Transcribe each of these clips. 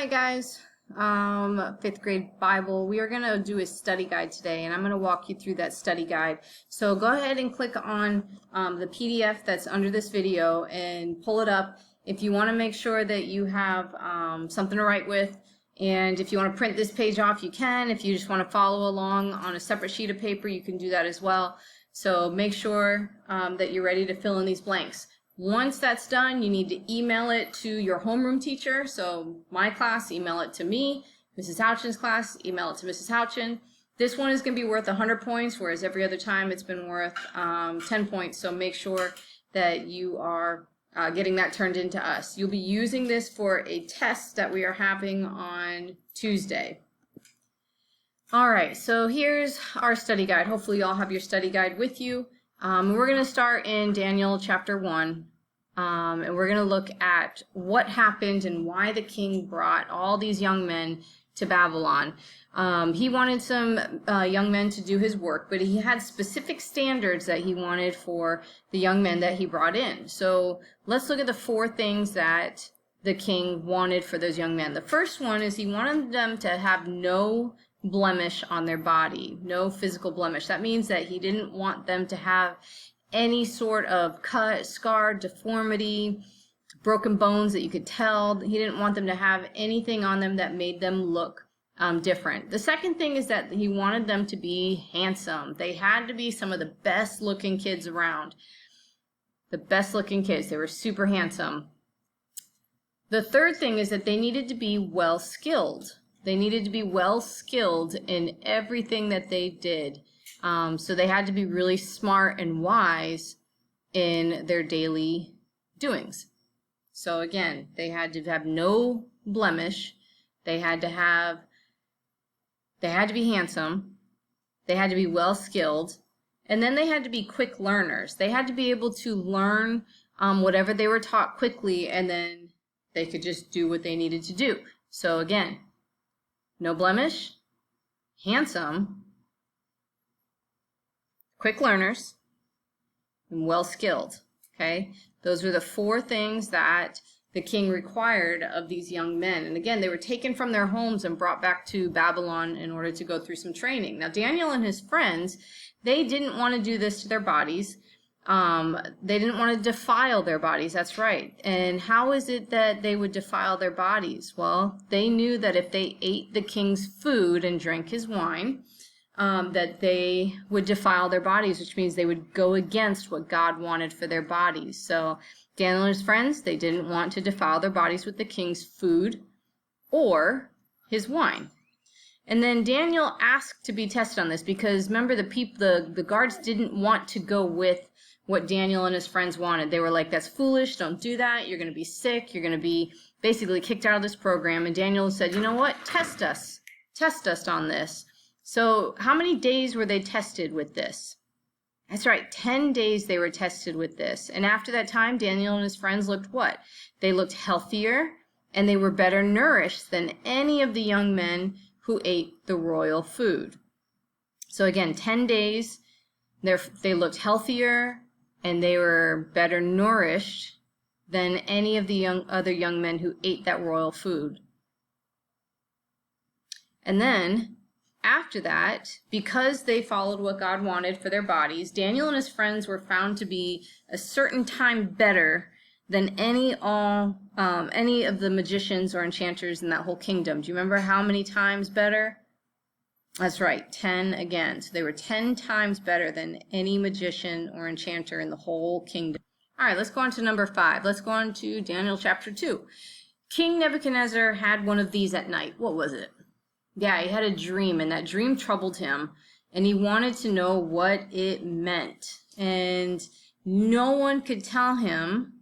Hi guys, fifth grade Bible. We are going to do a study guide today, and I'm going to walk you through that study guide. So go ahead and click on the PDF that's under this video and pull it up. If you want to make sure that you have something to write with, and if you want to print this page off, you can. If you just want to follow along on a separate sheet of paper, you can do that as well. So make sure that you're ready to fill in these blanks. Once that's done, you need to email it to your homeroom teacher. So my class, email it to me. Mrs. Houchin's class, email it to Mrs. Houchin. This one is going to be worth 100 points, whereas every other time it's been worth 10 points. So make sure that you are getting that turned into us. You'll be using this for a test that we are having on Tuesday. All right, so here's our study guide. Hopefully you all have your study guide with you. We're going to start in Daniel chapter 1, and we're going to look at what happened and why the king brought all these young men to Babylon. He wanted some young men to do his work, but he had specific standards that he wanted for the young men that he brought in. So let's look at the 4 things that the king wanted for those young men. The first one is he wanted them to have no blemish on their body, no physical blemish. That means that he didn't want them to have any sort of cut, scar, deformity, broken bones that you could tell. He didn't want them to have anything on them that made them look different. The second thing is that he wanted them to be handsome. They had to be some of the best looking kids around. The best looking kids. They were super handsome. The third thing is that they needed to be well skilled. They needed to be well skilled in everything that they did. So they had to be really smart and wise in their daily doings. So again, they had to have no blemish. They had to be handsome. They had to be well skilled. And then they had to be quick learners. They had to be able to learn whatever they were taught quickly, and then they could just do what they needed to do. So again, no blemish, handsome, quick learners, and well skilled. Okay, those were the 4 things that the king required of these young men. And again, they were taken from their homes and brought back to Babylon in order to go through some training. Now, Daniel and his friends, they didn't want to do this to their bodies. They didn't want to defile their bodies. That's right. And how is it that they would defile their bodies? Well, they knew that if they ate the king's food and drank his wine, that they would defile their bodies, which means they would go against what God wanted for their bodies. So Daniel and his friends, they didn't want to defile their bodies with the king's food or his wine. And then Daniel asked to be tested on this because remember, the guards didn't want to go with what Daniel and his friends wanted. They were like, that's foolish, don't do that, you're going to be sick, you're going to be basically kicked out of this program. And Daniel said, you know what, test us on this. So how many days were they tested with this? That's right, 10 days they were tested with this. And after that time, Daniel and his friends looked what? They looked healthier, and they were better nourished than any of the young men who ate the royal food. So again, 10 days, they looked healthier, and they were better nourished than any of the other young men who ate that royal food. And then, after that, because they followed what God wanted for their bodies, Daniel and his friends were found to be a certain time better than any of the magicians or enchanters in that whole kingdom. Do you remember how many times better? That's right, 10 again. So they were 10 times better than any magician or enchanter in the whole kingdom. All right, let's go on to number 5. Let's go on to Daniel chapter 2. King Nebuchadnezzar had one of these at night. What was it? Yeah, he had a dream, and that dream troubled him, and he wanted to know what it meant. And no one could tell him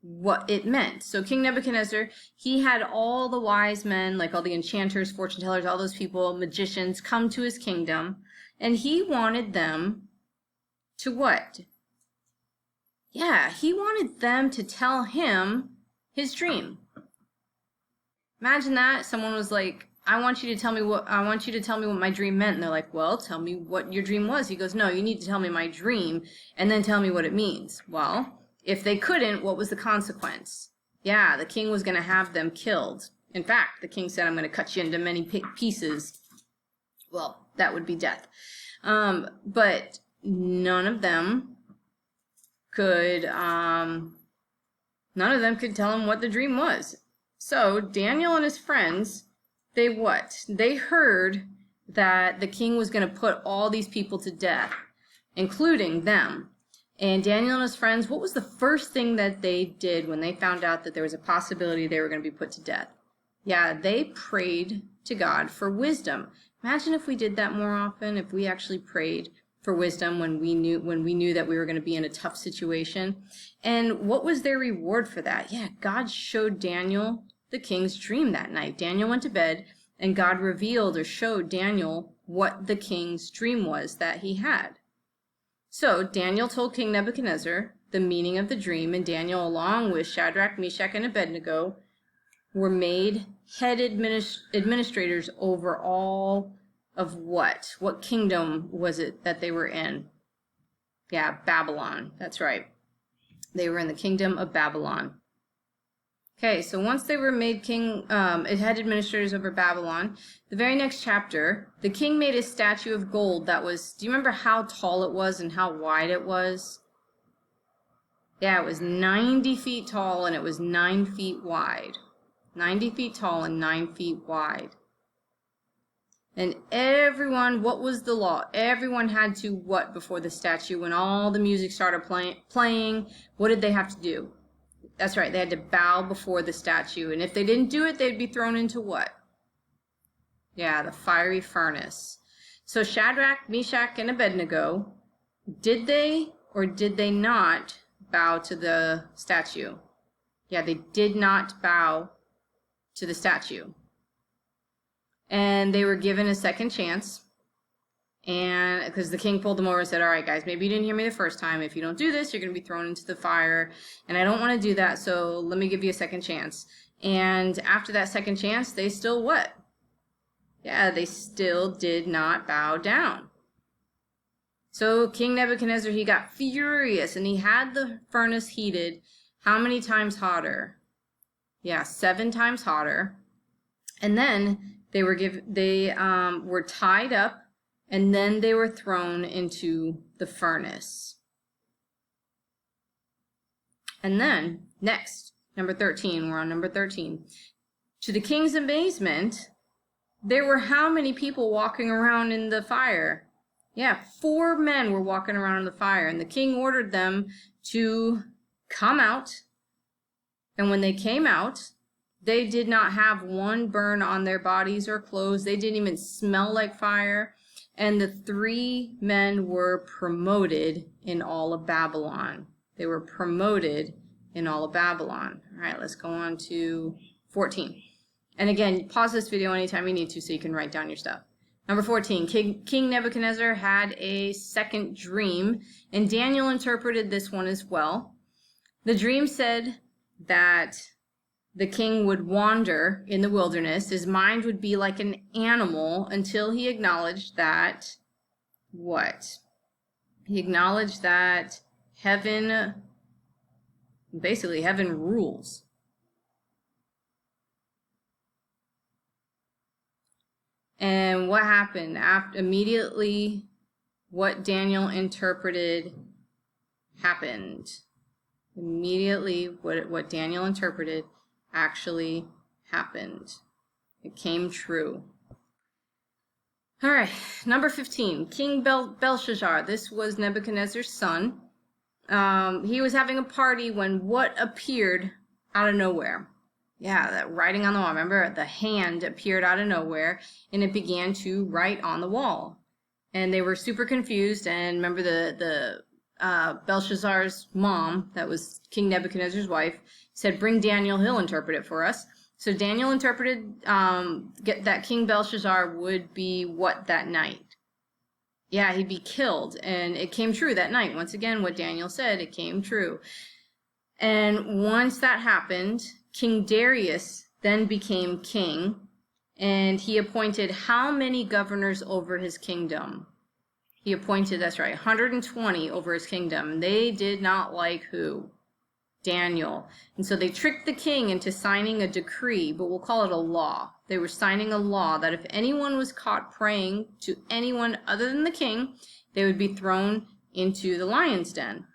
what it meant. So King Nebuchadnezzar, he had all the wise men, like all the enchanters, fortune tellers, all those people, magicians, come to his kingdom, and he wanted them to what? Yeah, he wanted them to tell him his dream. Imagine that. Someone was like, I want you to tell me what my dream meant. And they're like, well, tell me what your dream was. He goes, no, you need to tell me my dream and then tell me what it means. Well, if they couldn't, what was the consequence? Yeah, the king was going to have them killed. In fact, the king said, I'm going to cut you into many pieces. Well, that would be death. But none of them could tell him what the dream was. So Daniel and his friends, they heard that the king was going to put all these people to death, including them. And Daniel and his friends, what was the first thing that they did when they found out that there was a possibility they were going to be put to death? Yeah, they prayed to God for wisdom. Imagine if we did that more often, if we actually prayed for wisdom when we knew that we were going to be in a tough situation. And what was their reward for that? Yeah, God showed Daniel the king's dream that night. Daniel went to bed, and God revealed or showed Daniel what the king's dream was that he had. So Daniel told King Nebuchadnezzar the meaning of the dream, and Daniel, along with Shadrach, Meshach, and Abednego, were made head administrators over all of what? What kingdom was it that they were in? Yeah, Babylon. That's right. They were in the kingdom of Babylon. Okay, so once they were made head administrators over Babylon, the very next chapter, the king made a statue of gold that was, do you remember how tall it was and how wide it was? Yeah, it was 90 feet tall and it was 9 feet wide. 90 feet tall and 9 feet wide. And everyone, what was the law? Everyone had to what before the statue? When all the music started playing, what did they have to do? That's right, they had to bow before the statue. And if they didn't do it, they'd be thrown into what? Yeah, the fiery furnace. So Shadrach, Meshach, and Abednego, did they or did they not bow to the statue? Yeah, they did not bow to the statue. And they were given a second chance. And because the king pulled them over and said, all right, guys, maybe you didn't hear me the first time. If you don't do this, you're going to be thrown into the fire. And I don't want to do that, so let me give you a second chance. And after that second chance, they still what? Yeah, they still did not bow down. So King Nebuchadnezzar, he got furious, and he had the furnace heated how many times hotter? Yeah, 7 times hotter. And then they were tied up, and then they were thrown into the furnace. And then, next, number 13, we're on number 13. To the king's amazement, there were how many people walking around in the fire? Yeah, 4 men were walking around in the fire, and the king ordered them to come out. And when they came out, they did not have one burn on their bodies or clothes. They didn't even smell like fire. And the 3 men were promoted in all of Babylon. They were promoted in all of Babylon. All right, let's go on to 14. And again, pause this video anytime you need to so you can write down your stuff. Number 14, King Nebuchadnezzar had a second dream, and Daniel interpreted this one as well. The dream said that the king would wander in the wilderness. His mind would be like an animal until he acknowledged that what? He acknowledged that heaven rules. And what happened? Immediately, what Daniel interpreted happened. Immediately, what Daniel interpreted actually happened. It came true. All right, number 15, King Belshazzar. This was Nebuchadnezzar's son. He was having a party when what appeared out of nowhere? Yeah, that writing on the wall. Remember, the hand appeared out of nowhere, and it began to write on the wall. And they were super confused. And remember, the Belshazzar's mom, that was King Nebuchadnezzar's wife, said, "Bring Daniel; he'll interpret it for us." So Daniel interpreted that King Belshazzar would be what that night? Yeah, he'd be killed, and it came true that night. Once again, what Daniel said, it came true. And once that happened, King Darius then became king, and he appointed how many governors over his kingdom? He appointed, that's right, 120 over his kingdom. They did not like who? Daniel. And so they tricked the king into signing a decree, but we'll call it a law. They were signing a law that if anyone was caught praying to anyone other than the king, they would be thrown into the lion's den.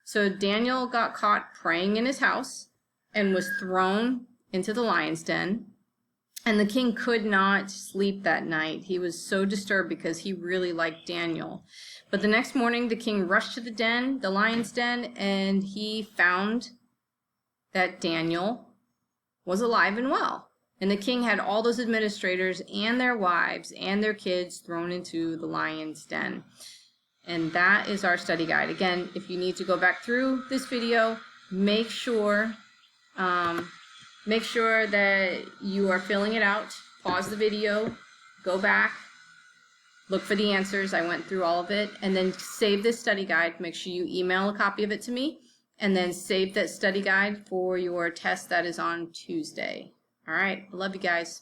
So Daniel got caught praying in his house and was thrown into the lion's den. And the king could not sleep that night. He was so disturbed because he really liked Daniel. But the next morning, the king rushed to the den, the lion's den, and he found that Daniel was alive and well. And the king had all those administrators and their wives and their kids thrown into the lion's den. And that is our study guide. Again, if you need to go back through this video, make sure that you are filling it out. Pause the video, go back, look for the answers. I went through all of it, and then save this study guide. Make sure you email a copy of it to me, and then save that study guide for your test that is on Tuesday. All right, love you guys.